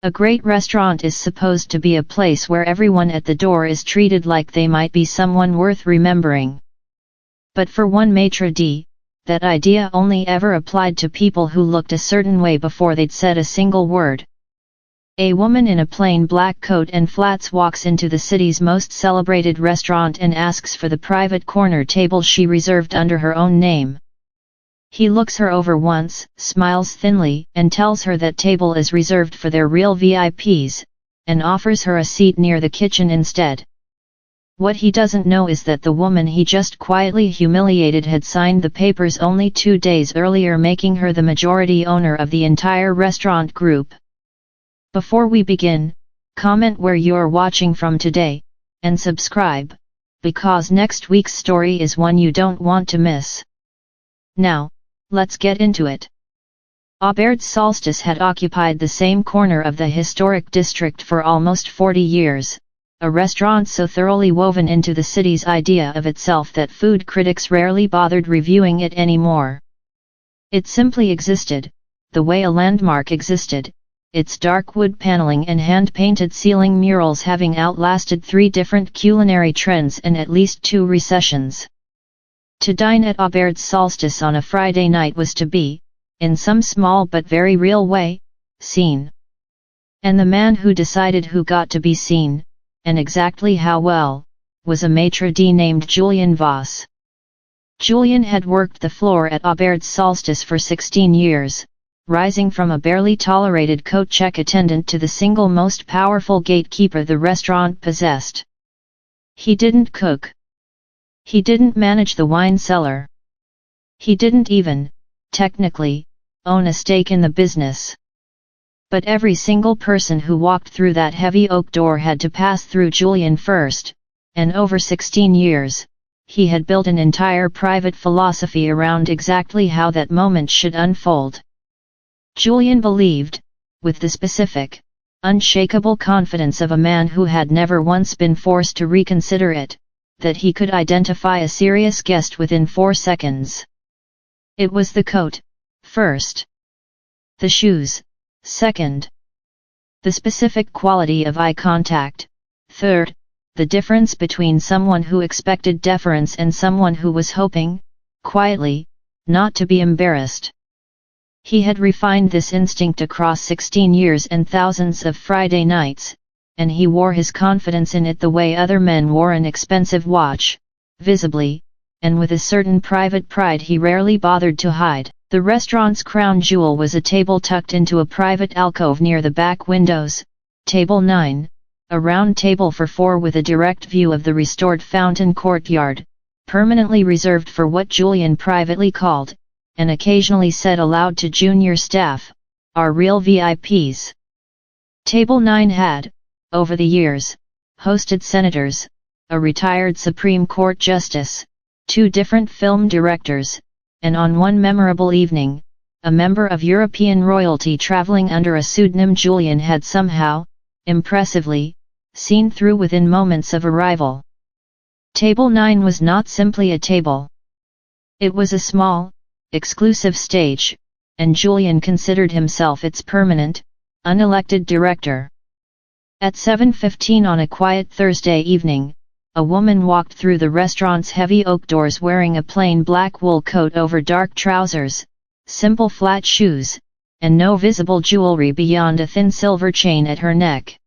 A great restaurant is supposed to be a place where everyone at the door is treated like they might be someone worth remembering. But for one maître d', that idea only ever applied to people who looked a certain way before they'd said a single word. A woman in a plain black coat and flats walks into the city's most celebrated restaurant and asks for the private corner table she reserved under her own name. He looks her over once, smiles thinly, and tells her that table is reserved for their real VIPs, and offers her a seat near the kitchen instead. What he doesn't know is that the woman he just quietly humiliated had signed the papers only 2 days earlier, making her the majority owner of the entire restaurant group. Before we begin, comment where you're watching from today, and subscribe, because next week's story is one you don't want to miss. Now, let's get into it. Aubaire's Solstice had occupied the same corner of the historic district for almost 40 years, a restaurant so thoroughly woven into the city's idea of itself that food critics rarely bothered reviewing it anymore. It simply existed, the way a landmark existed, its dark wood paneling and hand-painted ceiling murals having outlasted 3 different culinary trends and at least 2 recessions. To dine at Aubaire's Solstice on a Friday night was to be, in some small but very real way, seen. And the man who decided who got to be seen, and exactly how well, was a maître d' named Julien Voss. Julien had worked the floor at Aubaire's Solstice for 16 years, rising from a barely tolerated coat check attendant to the single most powerful gatekeeper the restaurant possessed. He didn't cook. He didn't manage the wine cellar. He didn't even, technically, own a stake in the business. But every single person who walked through that heavy oak door had to pass through Julien first, and over 16 years, he had built an entire private philosophy around exactly how that moment should unfold. Julien believed, with the specific, unshakable confidence of a man who had never once been forced to reconsider it, that he could identify a serious guest within 4 seconds. It was the coat, first. The shoes, second. The specific quality of eye contact, third. The difference between someone who expected deference and someone who was hoping, quietly, not to be embarrassed. He had refined this instinct across 16 years and thousands of Friday nights, and he wore his confidence in it the way other men wore an expensive watch, visibly, and with a certain private pride he rarely bothered to hide. The restaurant's crown jewel was a table tucked into a private alcove near the back windows, table 9, a round table for 4 with a direct view of the restored fountain courtyard, permanently reserved for what Julien privately called, and occasionally said aloud to junior staff, our real VIPs. Table 9 had, over the years, hosted senators, a retired Supreme Court justice, 2 different film directors, and on one memorable evening, a member of European royalty traveling under a pseudonym Julien had somehow, impressively, seen through within moments of arrival. Table 9 was not simply a table. It was a small, exclusive stage, and Julien considered himself its permanent, unelected director. At 7:15 on a quiet Thursday evening, a woman walked through the restaurant's heavy oak doors wearing a plain black wool coat over dark trousers, simple flat shoes, and no visible jewelry beyond a thin silver chain at her neck.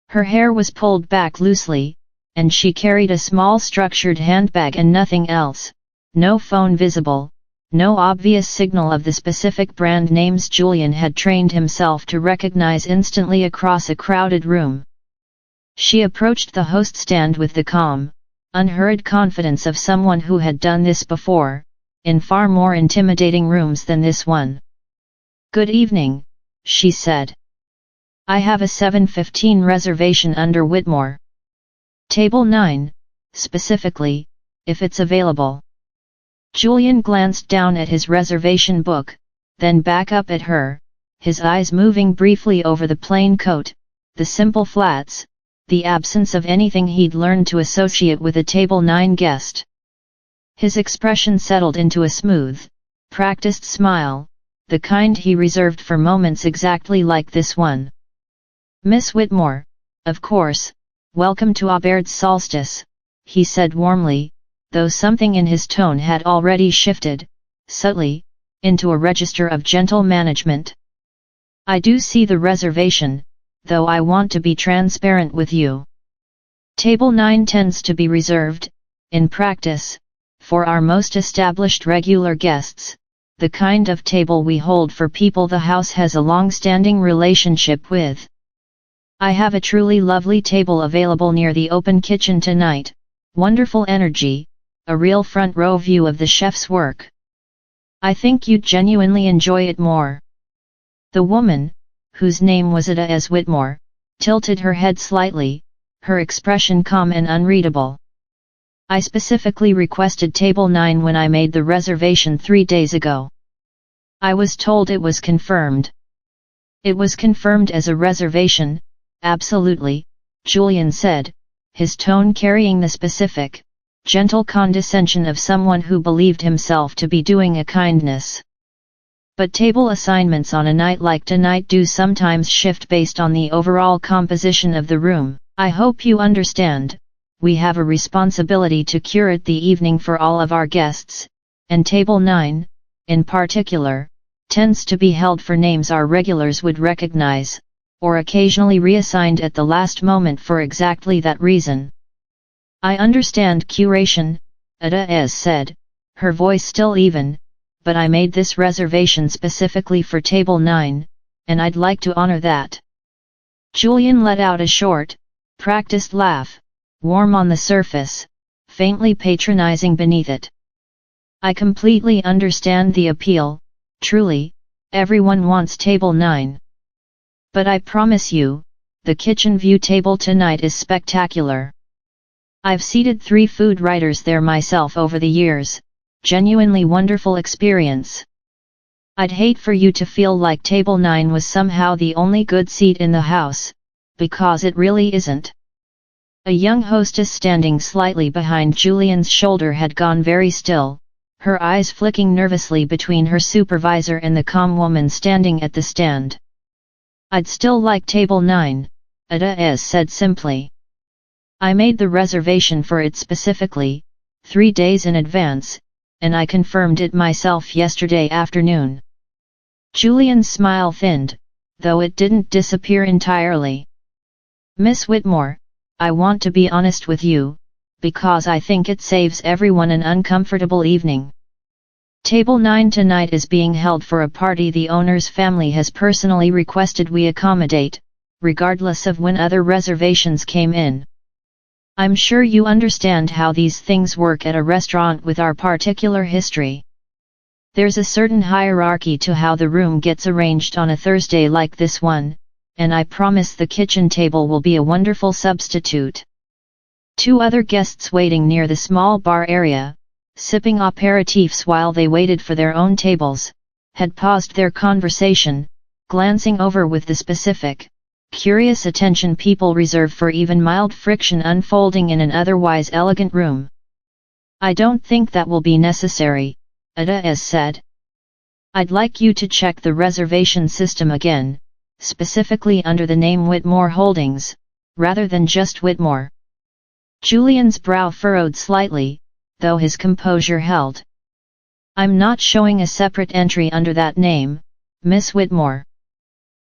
Her hair was pulled back loosely, and she carried a small structured handbag and nothing else, no phone visible, no obvious signal of the specific brand names Julien had trained himself to recognize instantly across a crowded room. She approached the host stand with the calm, unhurried confidence of someone who had done this before, in far more intimidating rooms than this one. "Good evening," she said. "I have a 7:15 reservation under Whitmore. Table 9, specifically, if it's available." Julien glanced down at his reservation book, then back up at her, his eyes moving briefly over the plain coat, the simple flats, the absence of anything he'd learned to associate with a Table 9 guest. His expression settled into a smooth, practiced smile, the kind he reserved for moments exactly like this one. Miss Whitmore, of course, welcome to Aubaird's solstice, he said warmly, though something in his tone had already shifted, subtly, into a register of gentle management. I do see the reservation, though I want to be transparent with you. Table 9 tends to be reserved, in practice, for our most established regular guests, the kind of table we hold for people the house has a long-standing relationship with. I have a truly lovely table available near the open kitchen tonight, wonderful energy, a real front row view of the chef's work. I think you'd genuinely enjoy it more. The woman, whose name was Ada S. Whitmore, tilted her head slightly, her expression calm and unreadable. I specifically requested table 9 when I made the reservation 3 days ago. I was told it was confirmed. It was confirmed as a reservation, absolutely, Julian said, his tone carrying the specific, gentle condescension of someone who believed himself to be doing a kindness. But table assignments on a night like tonight do sometimes shift based on the overall composition of the room. I hope you understand, we have a responsibility to curate the evening for all of our guests, and table 9, in particular, tends to be held for names our regulars would recognize, or occasionally reassigned at the last moment for exactly that reason. I understand curation, Ada S. said, her voice still even, but I made this reservation specifically for table 9, and I'd like to honor that. Julian let out a short, practiced laugh, warm on the surface, faintly patronizing beneath it. I completely understand the appeal, truly, everyone wants table 9. But I promise you, the kitchen view table tonight is spectacular. I've seated 3 food writers there myself over the years, genuinely wonderful experience. I'd hate for you to feel like table 9 was somehow the only good seat in the house, because it really isn't. A young hostess standing slightly behind Julian's shoulder had gone very still, her eyes flicking nervously between her supervisor and the calm woman standing at the stand. I'd still like table 9, Ada S. said simply. I made the reservation for it specifically, 3 days in advance, and I confirmed it myself yesterday afternoon. Julian's smile thinned, though it didn't disappear entirely. Miss Whitmore, I want to be honest with you, because I think it saves everyone an uncomfortable evening. Table 9 tonight is being held for a party the owner's family has personally requested we accommodate, regardless of when other reservations came in. I'm sure you understand how these things work at a restaurant with our particular history. There's a certain hierarchy to how the room gets arranged on a Thursday like this one, and I promise the kitchen table will be a wonderful substitute. 2 other guests waiting near the small bar area, sipping aperitifs while they waited for their own tables, had paused their conversation, glancing over with the specific, curious attention people reserve for even mild friction unfolding in an otherwise elegant room. I don't think that will be necessary, Ada S. said. I'd like you to check the reservation system again, specifically under the name Whitmore Holdings, rather than just Whitmore. Julian's brow furrowed slightly, though his composure held. I'm not showing a separate entry under that name, Miss Whitmore.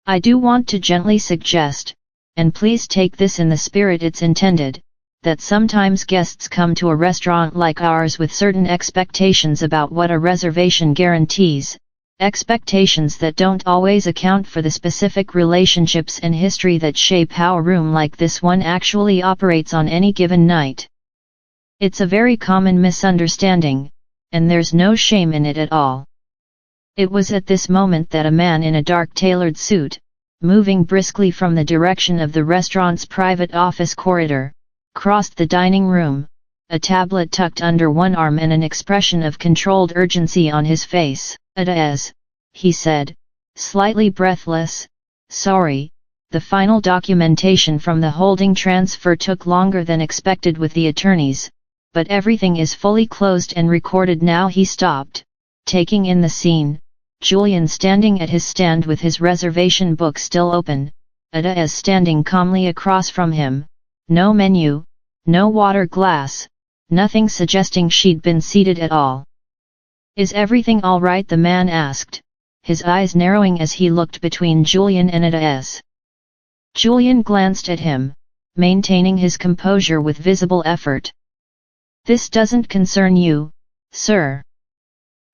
I do want to gently suggest, and please take this in the spirit it's intended, that sometimes guests come to a restaurant like ours with certain expectations about what a reservation guarantees, expectations that don't always account for the specific relationships and history that shape how a room like this one actually operates on any given night. It's a very common misunderstanding, and there's no shame in it at all. It was at this moment that a man in a dark tailored suit, moving briskly from the direction of the restaurant's private office corridor, crossed the dining room, a tablet tucked under one arm and an expression of controlled urgency on his face. Ada S., he said, slightly breathless, sorry, the final documentation from the holding transfer took longer than expected with the attorneys, but everything is fully closed and recorded now. He stopped, taking in the scene, Julian standing at his stand with his reservation book still open, Ada is standing calmly across from him, no menu, no water glass, nothing suggesting she'd been seated at all. Is everything all right? The man asked, his eyes narrowing as he looked between Julian and Ada. Julian glanced at him, maintaining his composure with visible effort. This doesn't concern you, sir.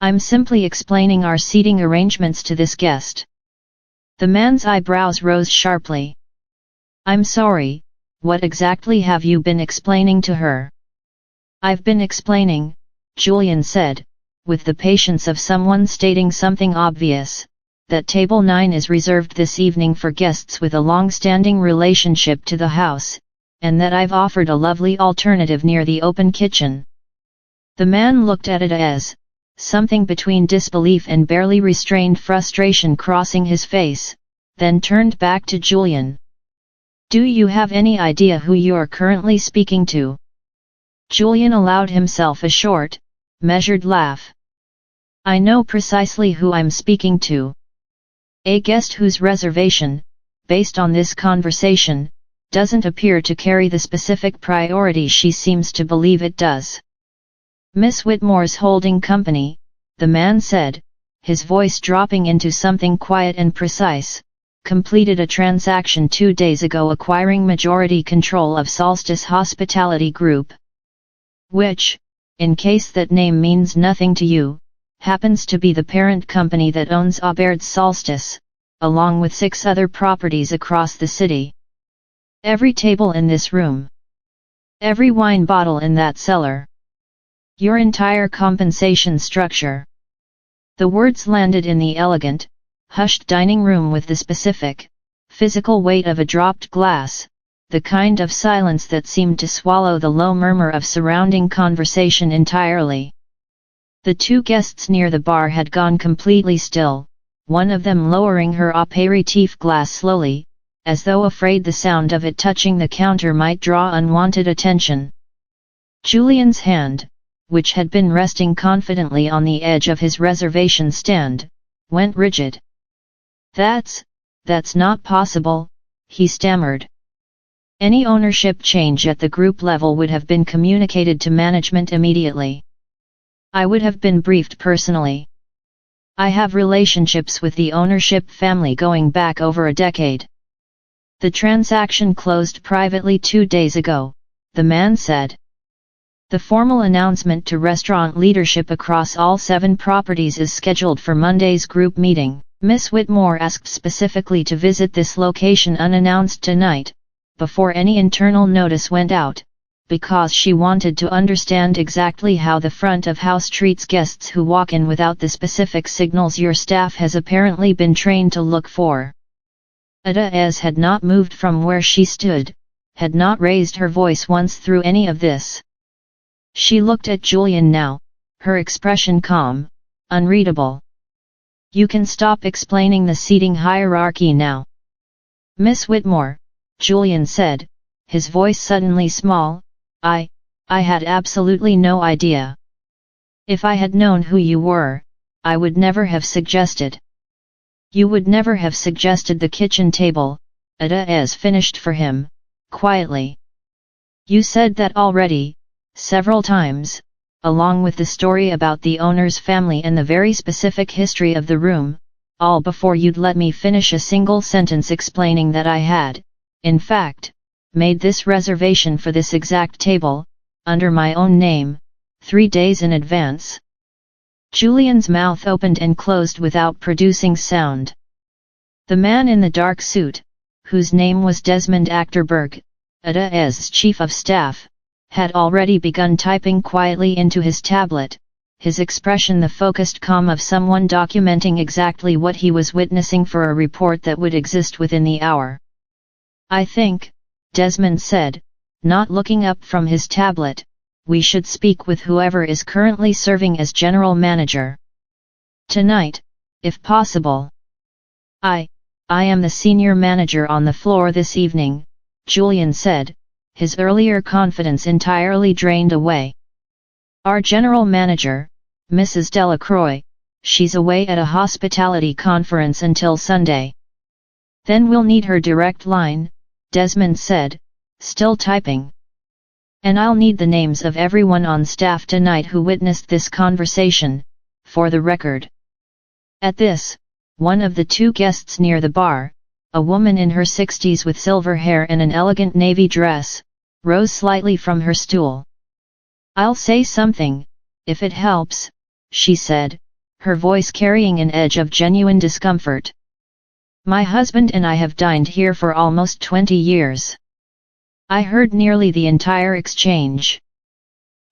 I'm simply explaining our seating arrangements to this guest. The man's eyebrows rose sharply. I'm sorry, what exactly have you been explaining to her? I've been explaining, Julian said, with the patience of someone stating something obvious, that table 9 is reserved this evening for guests with a long-standing relationship to the house, and that I've offered a lovely alternative near the open kitchen. The man looked at it as, something between disbelief and barely restrained frustration crossing his face, then turned back to Julian. Do you have any idea who you're currently speaking to? Julian allowed himself a short, measured laugh. I know precisely who I'm speaking to. A guest whose reservation, based on this conversation, doesn't appear to carry the specific priority she seems to believe it does. Miss Whitmore's holding company, the man said, his voice dropping into something quiet and precise, completed a transaction 2 days ago acquiring majority control of Solstice Hospitality Group. Which, in case that name means nothing to you, happens to be the parent company that owns Aubaird's Solstice, along with 6 other properties across the city. Every table in this room. Every wine bottle in that cellar. Your entire compensation structure. The words landed in the elegant, hushed dining room with the specific, physical weight of a dropped glass, the kind of silence that seemed to swallow the low murmur of surrounding conversation entirely. The 2 guests near the bar had gone completely still, one of them lowering her apéritif glass slowly, as though afraid the sound of it touching the counter might draw unwanted attention. Julian's hand, which had been resting confidently on the edge of his reservation stand, went rigid. That's not possible, he stammered. Any ownership change at the group level would have been communicated to management immediately. I would have been briefed personally. I have relationships with the ownership family going back over a decade. The transaction closed privately 2 days ago, the man said. The formal announcement to restaurant leadership across all 7 properties is scheduled for Monday's group meeting. Miss Whitmore asked specifically to visit this location unannounced tonight, before any internal notice went out, because she wanted to understand exactly how the front of house treats guests who walk in without the specific signals your staff has apparently been trained to look for. Ada had not moved from where she stood, had not raised her voice once through any of this. She looked at Julian now, her expression calm, unreadable. You can stop explaining the seating hierarchy now. Miss Whitmore, Julian said, his voice suddenly small, I had absolutely no idea. If I had known who you were, I would never have suggested. You would never have suggested the kitchen table, Ada finished for him, quietly. You said that already, several times, along with the story about the owner's family and the very specific history of the room, all before you'd let me finish a single sentence explaining that I had, in fact, made this reservation for this exact table, under my own name, 3 days in advance. Julian's mouth opened and closed without producing sound. The man in the dark suit, whose name was Desmond Achterberg, Ada's chief of staff, had already begun typing quietly into his tablet, his expression the focused calm of someone documenting exactly what he was witnessing for a report that would exist within the hour. I think, Desmond said, not looking up from his tablet, we should speak with whoever is currently serving as general manager. Tonight, if possible. I am the senior manager on the floor this evening, Julian said, his earlier confidence entirely drained away. Our general manager, Mrs. Delacroix, she's away at a hospitality conference until Sunday. Then we'll need her direct line, Desmond said, still typing. And I'll need the names of everyone on staff tonight who witnessed this conversation, for the record. At this, one of the two guests near the bar, a woman in her 60s with silver hair and an elegant navy dress, rose slightly from her stool. I'll say something, if it helps, she said, her voice carrying an edge of genuine discomfort. My husband and I have dined here for almost 20 years. I heard nearly the entire exchange.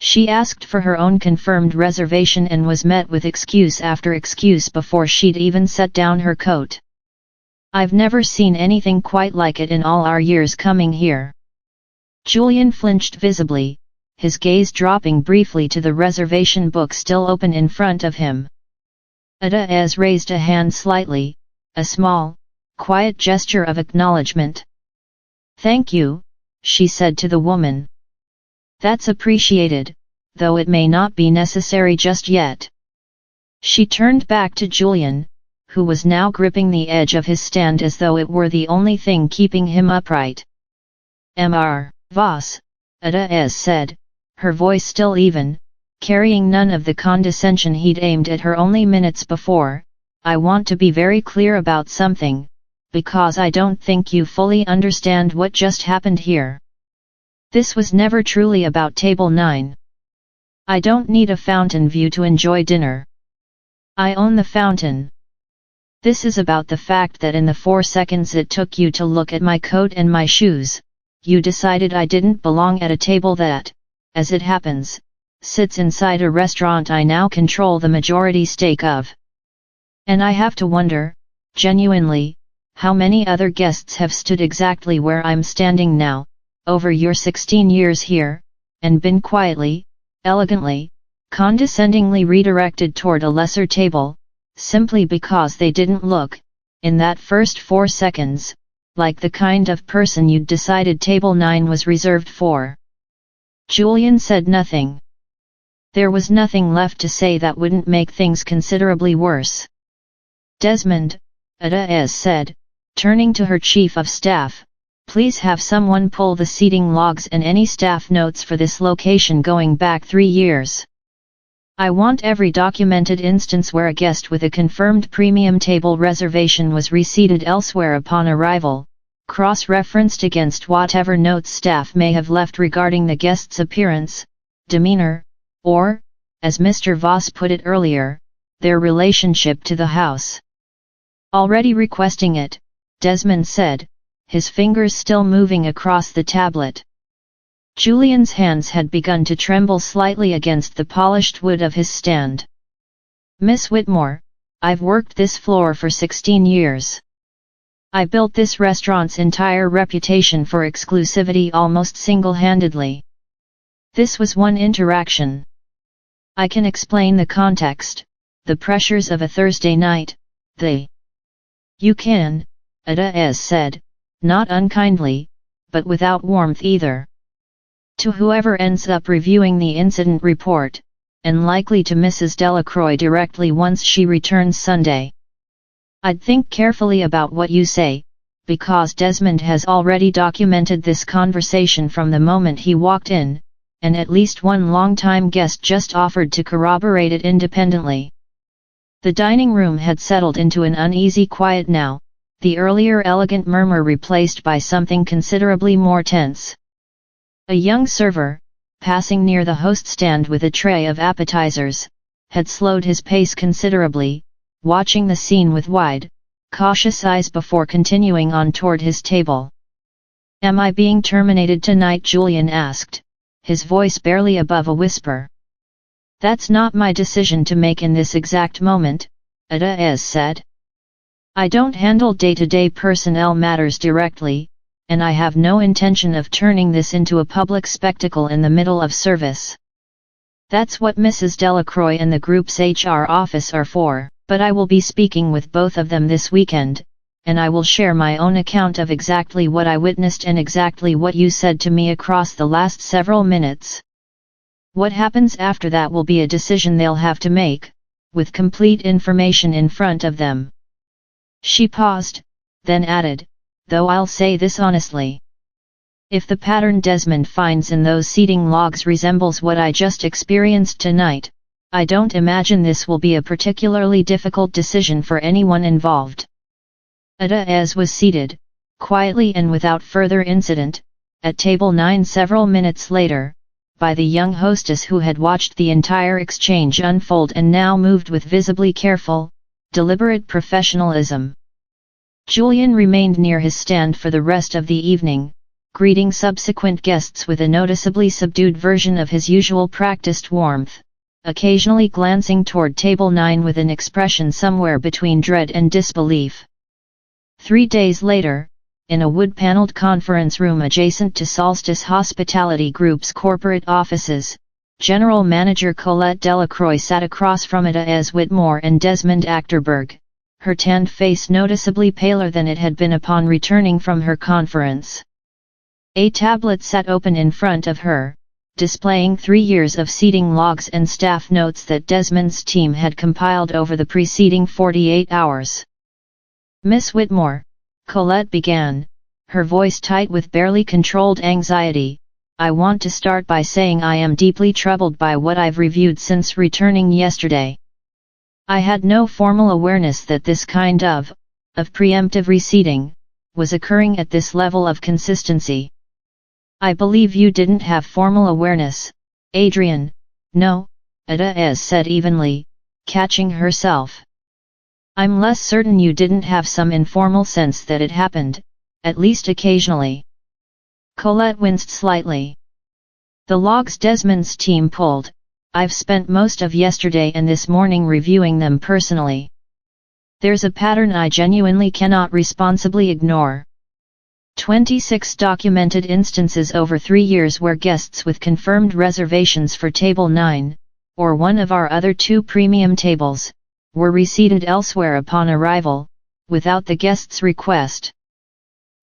She asked for her own confirmed reservation and was met with excuse after excuse before she'd even set down her coat. I've never seen anything quite like it in all our years coming here. Julian flinched visibly, his gaze dropping briefly to the reservation book still open in front of him. Adaez raised a hand slightly, a small, quiet gesture of acknowledgement. Thank you, she said to the woman. That's appreciated, though it may not be necessary just yet. She turned back to Julian, who was now gripping the edge of his stand as though it were the only thing keeping him upright. Mr. Voss, Adaez said, her voice still even, carrying none of the condescension he'd aimed at her only minutes before, I want to be very clear about something, because I don't think you fully understand what just happened here. This was never truly about Table 9. I don't need a fountain view to enjoy dinner. I own the fountain. This is about the fact that in the 4 seconds it took you to look at my coat and my shoes, you decided I didn't belong at a table that, as it happens, sits inside a restaurant I now control the majority stake of. And I have to wonder, genuinely, how many other guests have stood exactly where I'm standing now, over your 16 years here, and been quietly, elegantly, condescendingly redirected toward a lesser table, simply because they didn't look, in that first 4 seconds, like the kind of person you'd decided Table 9 was reserved for. Julian said nothing. There was nothing left to say that wouldn't make things considerably worse. Desmond, Adaez said, turning to her chief of staff, please have someone pull the seating logs and any staff notes for this location going back 3 years. I want every documented instance where a guest with a confirmed premium table reservation was reseated elsewhere upon arrival, cross-referenced against whatever notes staff may have left regarding the guest's appearance, demeanor, or, as Mr. Voss put it earlier, their relationship to the house. Already requesting it, Desmond said, his fingers still moving across the tablet. Julian's hands had begun to tremble slightly against the polished wood of his stand. Miss Whitmore, I've worked this floor for 16 years. I built this restaurant's entire reputation for exclusivity almost single-handedly. This was one interaction. I can explain the context, the pressures of a Thursday night, You can, Adaez said, not unkindly, but without warmth either. To whoever ends up reviewing the incident report, and likely to Mrs. Delacroix directly once she returns Sunday. I'd think carefully about what you say, because Desmond has already documented this conversation from the moment he walked in, and at least one long-time guest just offered to corroborate it independently. The dining room had settled into an uneasy quiet now, the earlier elegant murmur replaced by something considerably more tense. A young server, passing near the host stand with a tray of appetizers, had slowed his pace considerably, watching the scene with wide, cautious eyes before continuing on toward his table. Am I being terminated tonight? Julian asked, his voice barely above a whisper. That's not my decision to make in this exact moment, Adaez said. I don't handle day-to-day personnel matters directly, and I have no intention of turning this into a public spectacle in the middle of service. That's what Mrs. Delacroix and the group's HR office are for, but I will be speaking with both of them this weekend, and I will share my own account of exactly what I witnessed and exactly what you said to me across the last several minutes. What happens after that will be a decision they'll have to make, with complete information in front of them. She paused, then added, though I'll say this honestly. If the pattern Desmond finds in those seating logs resembles what I just experienced tonight, I don't imagine this will be a particularly difficult decision for anyone involved. Adaez was seated, quietly and without further incident, at table 9 several minutes later, by the young hostess who had watched the entire exchange unfold and now moved with visibly careful, deliberate professionalism. Julian remained near his stand for the rest of the evening, greeting subsequent guests with a noticeably subdued version of his usual practiced warmth, occasionally glancing toward table 9 with an expression somewhere between dread and disbelief. 3 days later, in a wood-paneled conference room adjacent to Solstice Hospitality Group's corporate offices, General Manager Colette Delacroix sat across from Adaez Whitmore and Desmond Achterberg, her tanned face noticeably paler than it had been upon returning from her conference. A tablet sat open in front of her, displaying 3 years of seating logs and staff notes that Desmond's team had compiled over the preceding 48 hours. Miss Whitmore, Colette began, her voice tight with barely controlled anxiety, I want to start by saying I am deeply troubled by what I've reviewed since returning yesterday. I had no formal awareness that this kind of preemptive reseating, was occurring at this level of consistency. I believe you didn't have formal awareness, Adrian. No, Adaez said evenly, catching herself. I'm less certain you didn't have some informal sense that it happened, at least occasionally. Colette winced slightly. The logs Desmond's team pulled, I've spent most of yesterday and this morning reviewing them personally. There's a pattern I genuinely cannot responsibly ignore. 26 documented instances over 3 years where guests with confirmed reservations for Table 9, or one of our other 2 premium tables, were reseated elsewhere upon arrival, without the guest's request.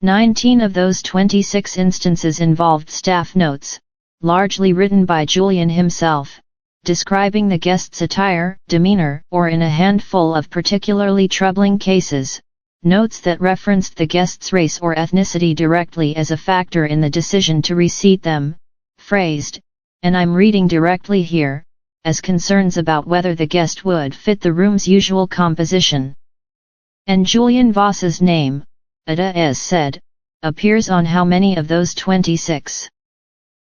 19 of those 26 instances involved staff notes, largely written by Julian himself, describing the guest's attire, demeanor, or in a handful of particularly troubling cases, notes that referenced the guest's race or ethnicity directly as a factor in the decision to reseat them, phrased, and I'm reading directly here, as concerns about whether the guest would fit the room's usual composition. And Julian Voss's name, Adaez said, appears on how many of those 26?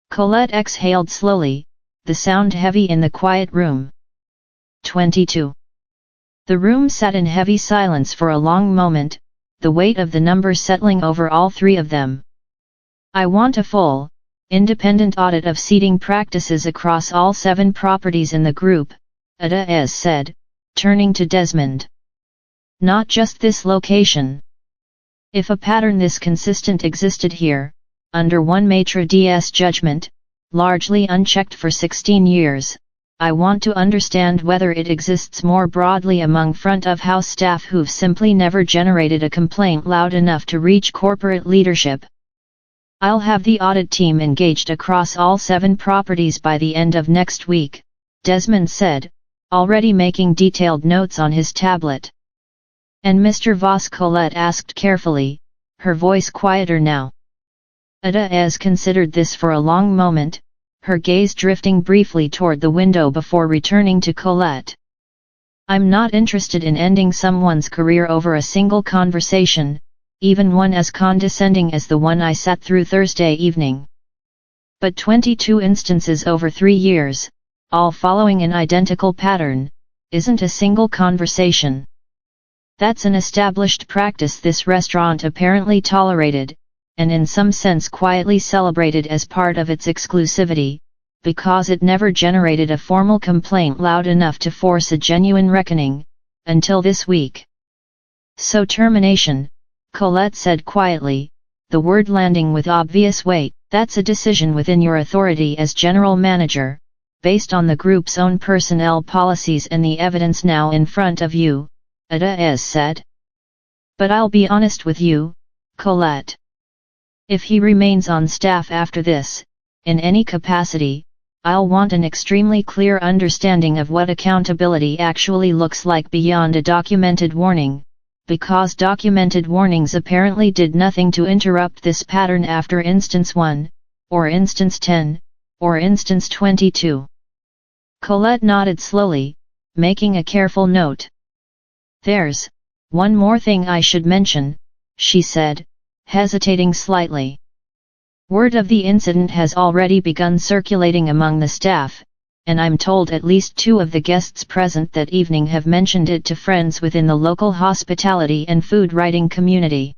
Colette exhaled slowly, the sound heavy in the quiet room. 22. The room sat in heavy silence for a long moment, the weight of the number settling over all 3 of them. I want a full, independent audit of seating practices across all 7 properties in the group, Adaez said, turning to Desmond. Not just this location. If a pattern this consistent existed here, under one maître d's judgment, largely unchecked for 16 years, I want to understand whether it exists more broadly among front-of-house staff who've simply never generated a complaint loud enough to reach corporate leadership. I'll have the audit team engaged across all 7 properties by the end of next week, Desmond said, already making detailed notes on his tablet. And Mr. Voss, Colette asked carefully, her voice quieter now. Adaez considered this for a long moment, her gaze drifting briefly toward the window before returning to Colette. I'm not interested in ending someone's career over a single conversation, even one as condescending as the one I sat through Thursday evening. But 22 instances over 3 years, all following an identical pattern, isn't a single conversation. That's an established practice this restaurant apparently tolerated, and in some sense quietly celebrated as part of its exclusivity, because it never generated a formal complaint loud enough to force a genuine reckoning, until this week. So termination, Colette said quietly, the word landing with obvious weight, that's a decision within your authority as general manager, based on the group's own personnel policies and the evidence now in front of you, Adaez said. But I'll be honest with you, Colette. If he remains on staff after this, in any capacity, I'll want an extremely clear understanding of what accountability actually looks like beyond a documented warning, because documented warnings apparently did nothing to interrupt this pattern after instance 1, or instance 10, or instance 22. Colette nodded slowly, making a careful note. "There's one more thing I should mention," she said, hesitating slightly. "Word of the incident has already begun circulating among the staff, and I'm told at least 2 of the guests present that evening have mentioned it to friends within the local hospitality and food writing community.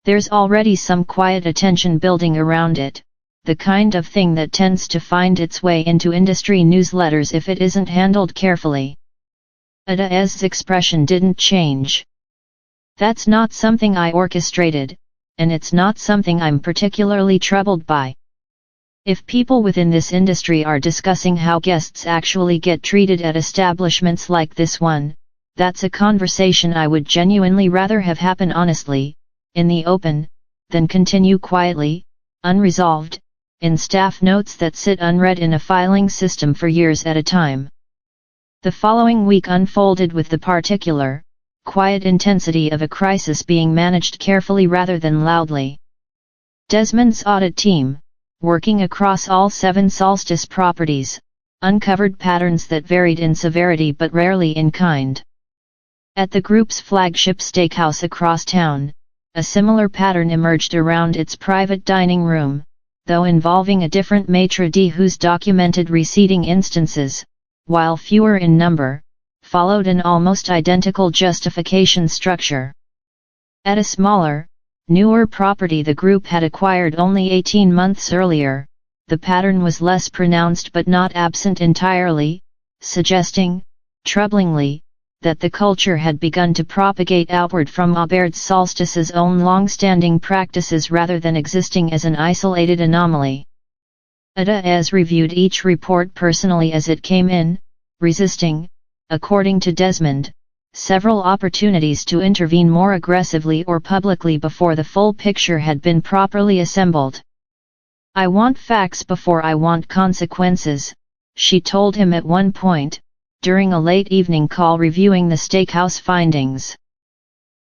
There's already some quiet attention building around it, the kind of thing that tends to find its way into industry newsletters if it isn't handled carefully." Ada's expression didn't change. "That's not something I orchestrated, and it's not something I'm particularly troubled by. If people within this industry are discussing how guests actually get treated at establishments like this one, that's a conversation I would genuinely rather have happen honestly, in the open, than continue quietly, unresolved, in staff notes that sit unread in a filing system for years at a time." The following week unfolded with the particular, quiet intensity of a crisis being managed carefully rather than loudly. Desmond's audit team, working across all 7 Solstice properties, uncovered patterns that varied in severity but rarely in kind. At the group's flagship steakhouse across town, a similar pattern emerged around its private dining room, though involving a different maître d' whose documented receding instances, while fewer in number, followed an almost identical justification structure. At a smaller, newer property the group had acquired only 18 months earlier, the pattern was less pronounced but not absent entirely, suggesting, troublingly, that the culture had begun to propagate outward from Auberge Solstice's own long-standing practices rather than existing as an isolated anomaly. Ada's reviewed each report personally as it came in, resisting, according to Desmond, several opportunities to intervene more aggressively or publicly before the full picture had been properly assembled. "I want facts before I want consequences," she told him at one point, during a late evening call reviewing the steakhouse findings.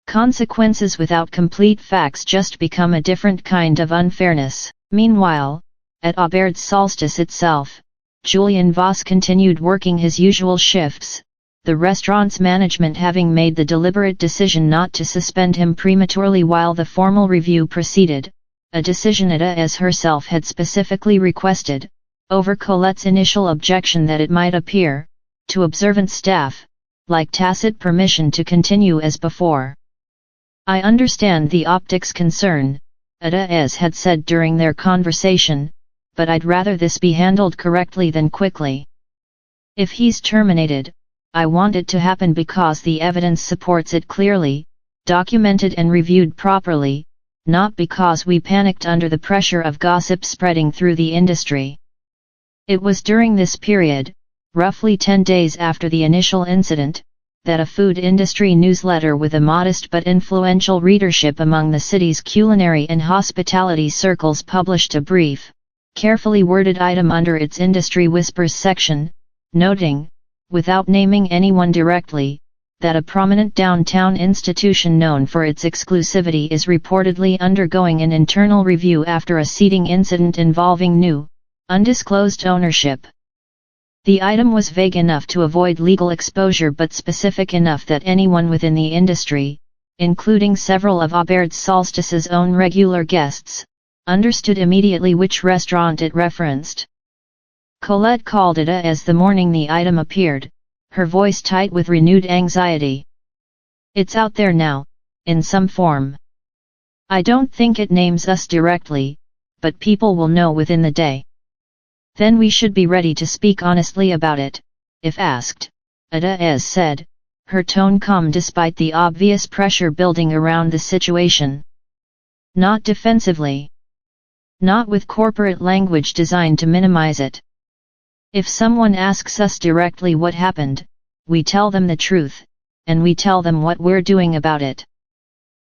"Consequences without complete facts just become a different kind of unfairness." Meanwhile, at Auberge Solstice itself, Julien Voss continued working his usual shifts, the restaurant's management having made the deliberate decision not to suspend him prematurely while the formal review proceeded, a decision Ada herself had specifically requested, over Colette's initial objection that it might appear, to observant staff, like tacit permission to continue as before. "I understand the optics concern," Ada had said during their conversation, "but I'd rather this be handled correctly than quickly. If he's terminated, I want it to happen because the evidence supports it clearly, documented and reviewed properly, not because we panicked under the pressure of gossip spreading through the industry." It was during this period, roughly 10 days after the initial incident, that a food industry newsletter with a modest but influential readership among the city's culinary and hospitality circles published a brief, carefully worded item under its Industry Whispers section, noting, without naming anyone directly, that a prominent downtown institution known for its exclusivity is reportedly undergoing an internal review after a seating incident involving new, undisclosed ownership. The item was vague enough to avoid legal exposure but specific enough that anyone within the industry, including several of Auberge Solstice's own regular guests, understood immediately which restaurant it referenced. Colette called it as the morning the item appeared, her voice tight with renewed anxiety. "It's out there now, in some form. I don't think it names us directly, but people will know within the day. Then we should be ready to speak honestly about it, if asked," Ada said, her tone calm despite the obvious pressure building around the situation. "Not defensively. Not with corporate language designed to minimize it. If someone asks us directly what happened, we tell them the truth, and we tell them what we're doing about it."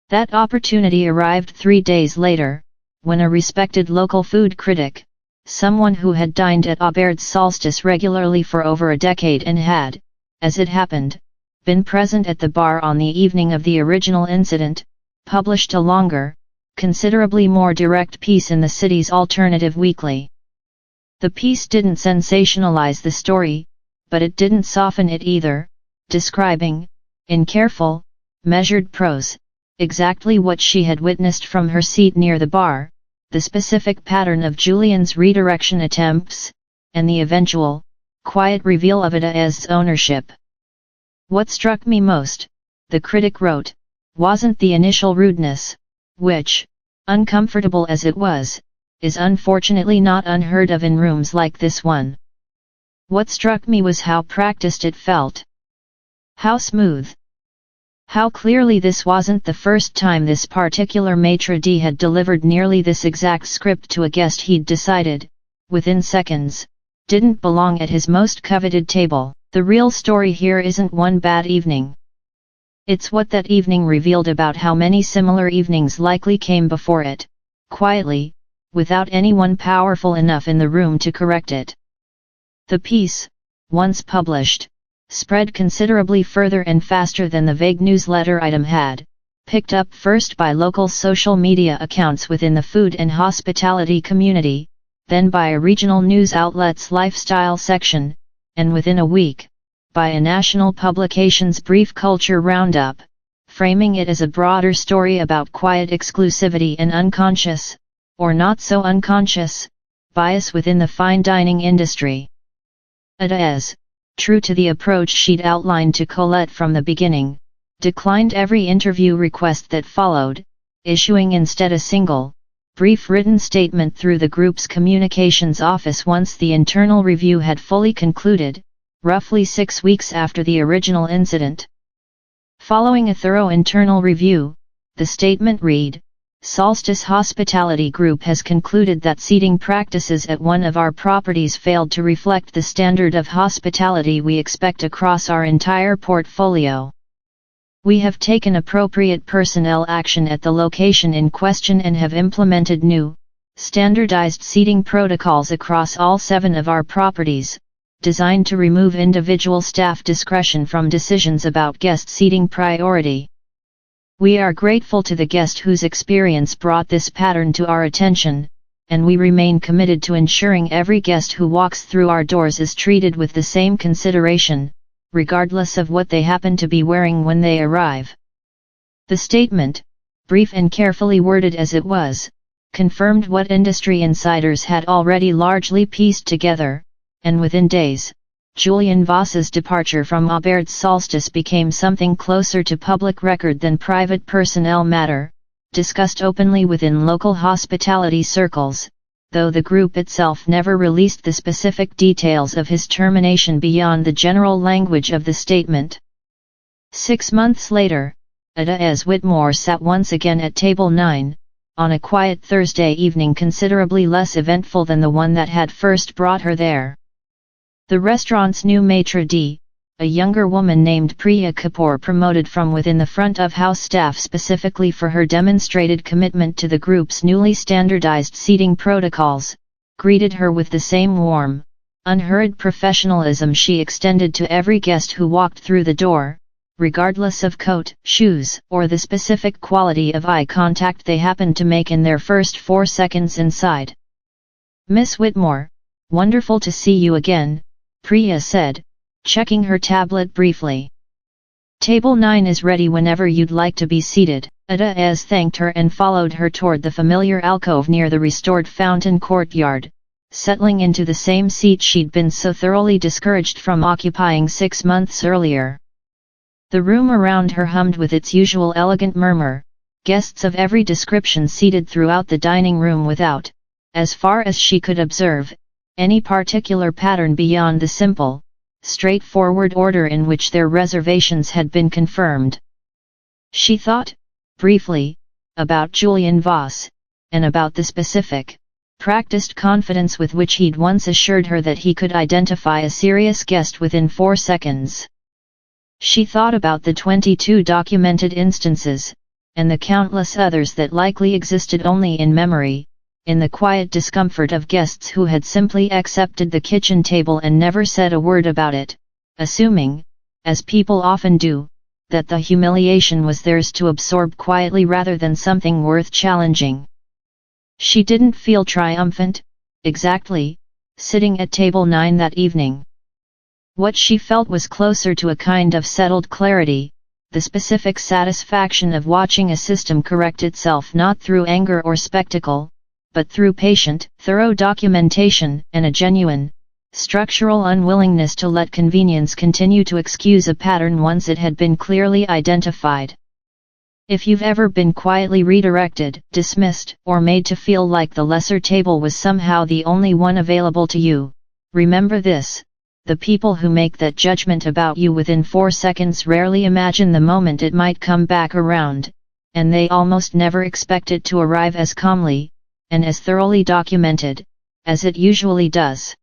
That opportunity arrived 3 days later, when a respected local food critic, someone who had dined at Auberge Solstice regularly for over a decade and had, as it happened, been present at the bar on the evening of the original incident, published a longer, considerably more direct piece in the city's alternative weekly. The piece didn't sensationalize the story, but it didn't soften it either, describing, in careful, measured prose, exactly what she had witnessed from her seat near the bar, the specific pattern of Julian's redirection attempts, and the eventual, quiet reveal of Ada's ownership. What struck me most, the critic wrote, wasn't the initial rudeness, which, uncomfortable as it was, is unfortunately not unheard of in rooms like this one. What struck me was how practiced it felt. How smooth. How clearly this wasn't the first time this particular maître d' had delivered nearly this exact script to a guest he'd decided, within seconds, didn't belong at his most coveted table. The real story here isn't one bad evening. It's what that evening revealed about how many similar evenings likely came before it, quietly, without anyone powerful enough in the room to correct it. The piece, once published, spread considerably further and faster than the vague newsletter item had, picked up first by local social media accounts within the food and hospitality community, then by a regional news outlet's lifestyle section, and within a week, by a national publication's brief culture roundup, framing it as a broader story about quiet exclusivity and unconscious, or not so unconscious, bias within the fine dining industry. Ada, true to the approach she'd outlined to Colette from the beginning, declined every interview request that followed, issuing instead a single, brief written statement through the group's communications office once the internal review had fully concluded, roughly 6 weeks after the original incident. Following a thorough internal review, the statement read, "Solstice Hospitality Group has concluded that seating practices at one of our properties failed to reflect the standard of hospitality we expect across our entire portfolio. We have taken appropriate personnel action at the location in question and have implemented new, standardized seating protocols across all 7 of our properties, designed to remove individual staff discretion from decisions about guest seating priority. We are grateful to the guest whose experience brought this pattern to our attention, and we remain committed to ensuring every guest who walks through our doors is treated with the same consideration, regardless of what they happen to be wearing when they arrive." The statement, brief and carefully worded as it was, confirmed what industry insiders had already largely pieced together, and within days, Julian Voss's departure from Aubaird's Solstice became something closer to public record than private personnel matter, discussed openly within local hospitality circles, though the group itself never released the specific details of his termination beyond the general language of the statement. 6 months later, Ada Whitmore sat once again at table 9, on a quiet Thursday evening considerably less eventful than the one that had first brought her there. The restaurant's new maître d', a younger woman named Priya Kapoor, promoted from within the front-of-house staff specifically for her demonstrated commitment to the group's newly standardized seating protocols, greeted her with the same warm, unhurried professionalism she extended to every guest who walked through the door, regardless of coat, shoes, or the specific quality of eye contact they happened to make in their first 4 seconds inside. "Miss Whitmore, wonderful to see you again," Priya said, checking her tablet briefly. "Table 9 is ready whenever you'd like to be seated." Ada thanked her and followed her toward the familiar alcove near the restored fountain courtyard, settling into the same seat she'd been so thoroughly discouraged from occupying 6 months earlier. The room around her hummed with its usual elegant murmur, guests of every description seated throughout the dining room without, as far as she could observe, any particular pattern beyond the simple, straightforward order in which their reservations had been confirmed. She thought, briefly, about Julian Voss, and about the specific, practiced confidence with which he'd once assured her that he could identify a serious guest within 4 seconds. She thought about the 22 documented instances, and the countless others that likely existed only in memory, in the quiet discomfort of guests who had simply accepted the kitchen table and never said a word about it, assuming, as people often do, that the humiliation was theirs to absorb quietly rather than something worth challenging. She didn't feel triumphant, exactly, sitting at table 9 that evening. What she felt was closer to a kind of settled clarity, the specific satisfaction of watching a system correct itself not through anger or spectacle, but through patient, thorough documentation and a genuine, structural unwillingness to let convenience continue to excuse a pattern once it had been clearly identified. If you've ever been quietly redirected, dismissed, or made to feel like the lesser table was somehow the only one available to you, remember this: the people who make that judgment about you within 4 seconds rarely imagine the moment it might come back around, and they almost never expect it to arrive as calmly, and as thoroughly documented, as it usually does.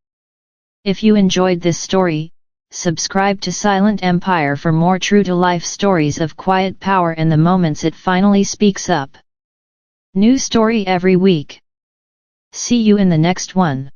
If you enjoyed this story, subscribe to Silent Empire for more true-to-life stories of quiet power and the moments it finally speaks up. New story every week. See you in the next one.